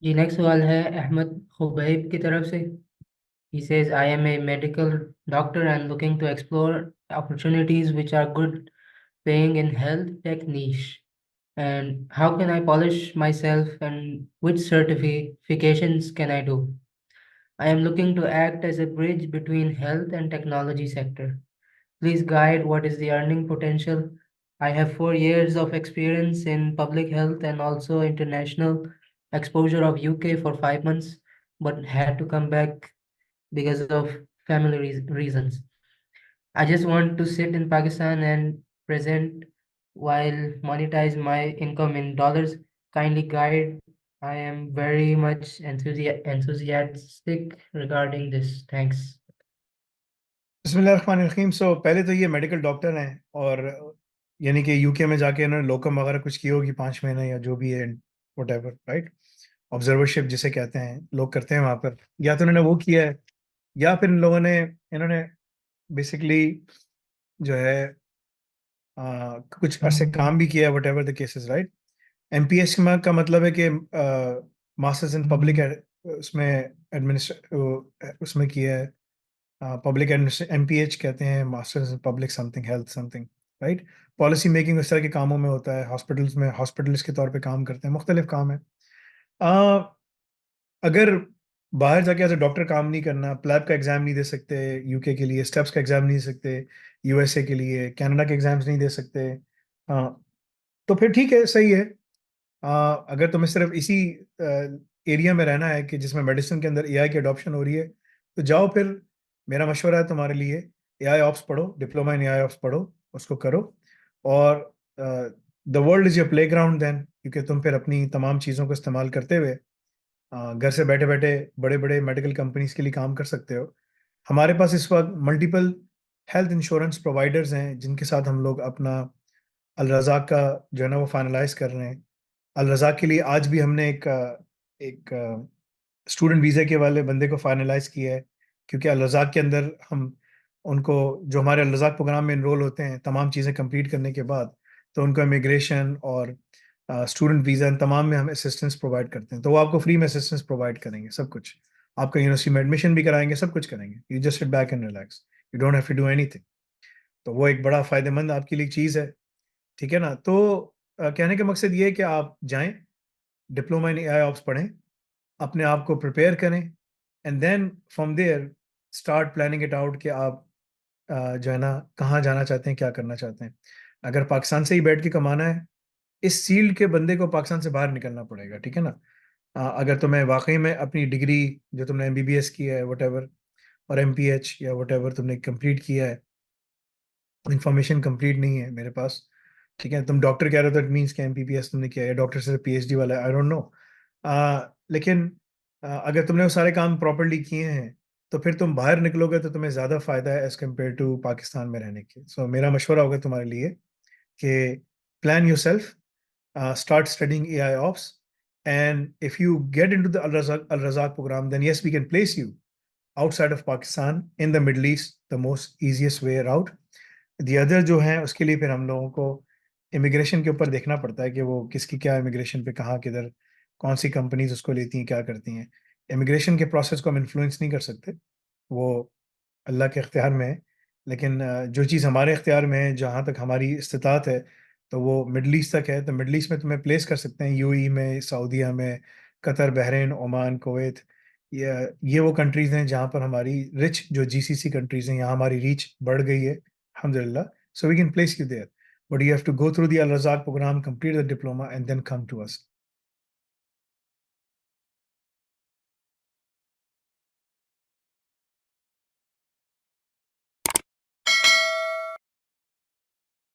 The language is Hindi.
जी नेक्स्ट सवाल है अहमद खुबैब की तरफ से। He says, I am a medical doctor and looking to explore opportunities which are good paying in health tech niche. And how can I polish myself and which certifications can I do? I am looking to act as a bridge between health and technology sector. Please guide what is the earning potential. I have 4 years of experience in public health and also international exposure of UK for 5 months, but had to come back because of family reasons. I just want to sit in Pakistan and present while monetize my income in dollars. Kindly guide. I am very much enthusiastic regarding this. Thanks. बिस्मिल्लाहिर्रहमानिर्रहीम। सो पहले तो ये मेडिकल डॉक्टर हैं और यानी कि यूके में जाके इन्होंने लोकम वगैरह कुछ की होगी 5 महीने या जो भी है, वट राइट। ऑब्जर्वरशिप जिसे कहते हैं लोग करते हैं वहाँ पर, या तो इन्होंने वो किया है या फिर इन लोगों ने इन्होंने बेसिकली जो है कुछ अरसे काम भी किया है, what ever the cases, right. MPS का मतलब है कि मास्टर्स इन पब्लिक उसमें एडमिनिस्ट्रे उसमें किया है। पब्लिक एमपीएच कहते हैं, masters in public something health something, right. Policy making इस तरह के कामों में होता है, हॉस्पिटल्स में हॉस्पिटलिस्ट के तौर पे काम करते हैं, मुख्तलिफ काम है। अगर बाहर जाके एज ए डॉक्टर काम नहीं करना, प्लैब का एग्जाम नहीं दे सकते यूके के लिए, स्टेप्स का एग्जाम नहीं दे सकते यूएसए के लिए, कनाडा के एग्जाम्स नहीं दे सकते, तो फिर ठीक है, सही है। अगर तुम्हें सिर्फ इसी एरिया में रहना है कि जिसमें मेडिसिन के अंदर एआई की अडॉप्शन हो रही है, तो जाओ फिर। मेरा मशवरा है तुम्हारे लिए, एआई ऑप्स पढ़ो, डिप्लोमा इन एआई ऑप्स पढ़ो, उसको करो। और the world is your playground then, क्योंकि तुम फिर अपनी तमाम चीज़ों को इस्तेमाल करते हुए घर से बैठे बैठे बड़े बड़े मेडिकल कंपनीज के लिए काम कर सकते हो। हमारे पास इस वक्त मल्टीपल हेल्थ इंश्योरेंस प्रोवाइडर्स हैं जिनके साथ हम लोग अपना अल रज़ाक का जो है ना वो फाइनलाइज कर रहे हैं। अल रज़ाक के लिए आज भी हमने एक स्टूडेंट वीज़ा के वाले बंदे को फाइनलाइज किया है, क्योंकि अल रज़ाक के अंदर हम उनको जो हमारे अल रज़ाक प्रोग्राम में इनरोल होते हैं, तमाम चीज़ें कंप्लीट करने के बाद, तो उनको इमिग्रेशन और स्टूडेंट वीज़ा इन तमाम में हम असिस्टेंस प्रोवाइड करते हैं। तो वो आपको फ्री में असिस्टेंस प्रोवाइड करेंगे, सब कुछ। आपका यूनिवर्सिटी में एडमिशन भी कराएँगे, सब कुछ करेंगे। You just sit back and relax, you don't have to do anything. तो वो एक बड़ा फ़ायदेमंद आपके लिए चीज़ है, ठीक है ना? तो कहने का मकसद ये है कि आप जाएँ, डिप्लोमा इन एआई ऑप्स पढ़ें, अपने आप को प्रिपेयर करें, and then from there start planning it out कि आप जो है ना कहाँ जाना चाहते हैं, क्या करना चाहते हैं। अगर पाकिस्तान से ही बैठ के कमाना है, इस फ़ील्ड के बंदे को पाकिस्तान से बाहर निकलना पड़ेगा, ठीक है ना? अगर तुम्हें वाक़ई में अपनी डिग्री जो तुमने एमबीबीएस किया है व्हाटएवर, और एमपीएच या व्हाटएवर तुमने कंप्लीट किया है, इन्फॉर्मेशन कंप्लीट नहीं है मेरे पास, ठीक है? तुम डॉक्टर कह रहे हो, दैट मीन्स कि एमबीबीएस तुमने किया है, या डॉक्टर से पीएचडी वाला है, आई डोंट नो। लेकिन अगर तुमने वो सारे काम प्रॉपर्ली किए हैं, तो फिर तुम बाहर निकलोगे तो तुम्हें ज़्यादा फ़ायदा है एज़ कम्पेयर टू पाकिस्तान में रहने के। सो मेरा मशवरा होगा तुम्हारे लिए कि plan yourself, start studying AI ops. And if you get into the Al Razak program, then yes, we can place you outside of Pakistan in the Middle East, the most easiest way out. The other जो है उसके लिए फिर हम लोगों को इमिग्रेशन के ऊपर देखना पड़ता है कि वो किसकी क्या इमिग्रेशन पे कहाँ किधर कौन सी कंपनीज उसको लेती हैं, क्या करती हैं। इमिग्रेशन के प्रोसेस को हम इन्फ्लुएंस नहीं कर सकते, वो अल्लाह के इख्तियार में है। लेकिन जो चीज़ हमारे इख्तियार में है, जहाँ तक हमारी इस्तिताअत है, तो वो मिडल ईस्ट तक है। तो मिडल ईस्ट में तुम्हें प्लेस कर सकते हैं, यूएई में, सऊदीया में, कतर, बहरीन, ओमान, कुवैत। ये वो कंट्रीज़ हैं जहाँ पर हमारी रिच जो जीसीसी कंट्रीज़ हैं, यहाँ हमारी रीच बढ़ गई है अल्हम्दुलिल्लाह। So we can place you there, but you have to go through the Al Razzaq program, complete the diploma and then come to us.